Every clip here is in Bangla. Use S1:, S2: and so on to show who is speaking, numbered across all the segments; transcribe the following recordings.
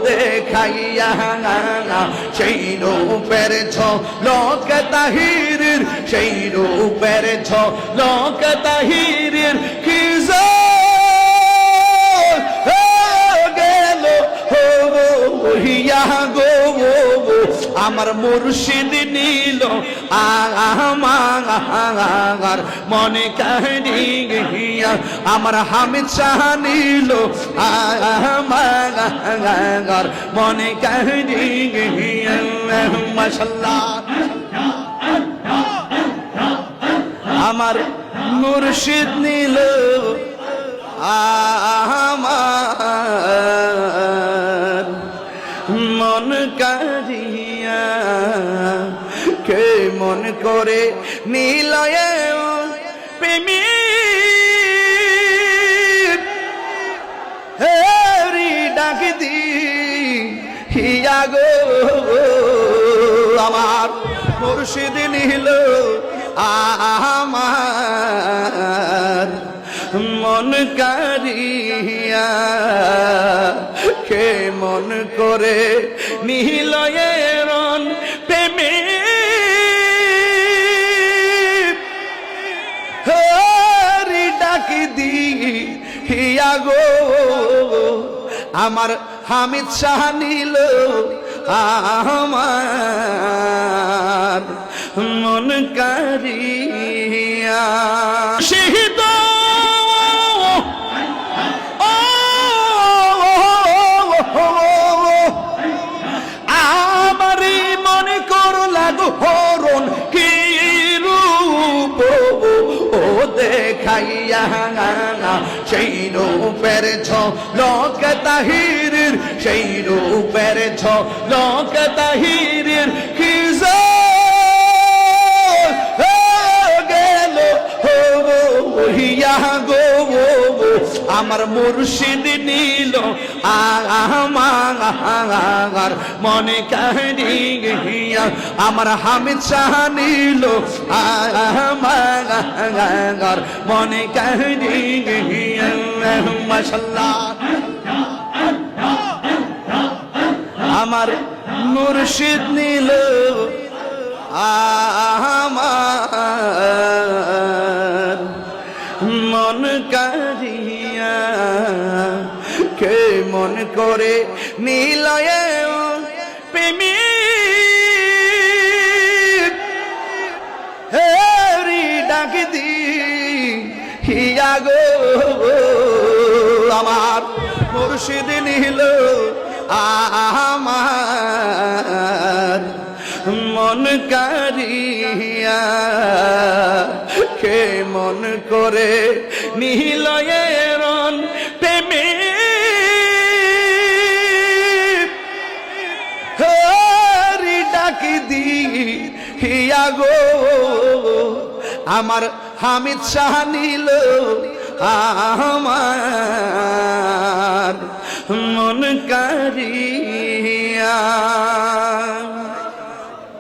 S1: দেখাইয়া সেই রূপের ঝলক তাহিরের, সেই রূপের ঝলক তাহিরের কি গেল হইয়া গো আমার মুর্শিদ নীল আমার মনে কাহিয়া, আমার হামিদ শাহ নীল আমার মনে কাহিয়া। মাশাআল্লাহ আমার মুর্শিদ নীল আমার মন কারিয়া, কে মন করে নীলয়ে প্রেমী হেরি ডাক দি হিয়া গো আমার মুর্শিদ নীল আমার মন কারিয়া, কে মন করে নিলয়ে রন প্রেমে হরি ডাকি দি হিয়া গো আমার হামিদ শাহ নীল আমার মন কারিয়া। শহীদ আমারই মনে করো লাগো হরণ কি রূপ ও দেখাইয়া সেই রূপের ঝলক তাহিরের, সেই রূপের ঝলক তাহিরের কি গেল হইয়া গো আমার মুর্শিদ নীল আমার মনে কাহিয়া, আমার হামিদ শাহ নীল আমার মনে কাহিয়া। মাশাআল্লাহ আমার মুর্শিদ নীল আমার মন কারিয়া, কে মন করে নীলয়ে প্রেমী হেরি ডাক দি হিয়া গো আমার মুর্শিদ নীল আমার মন কারিয়া, কে মন করে নিলয়ে রন প্রেমে হরি ডাকি দি হিয়া গো আমার হামিদ শাহ নীল আমার মন কারিয়া।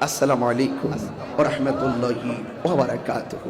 S1: আসসালামু আলাইকুম ওয়া রাহমাতুল্লাহি ওয়া বারাকাতুহু।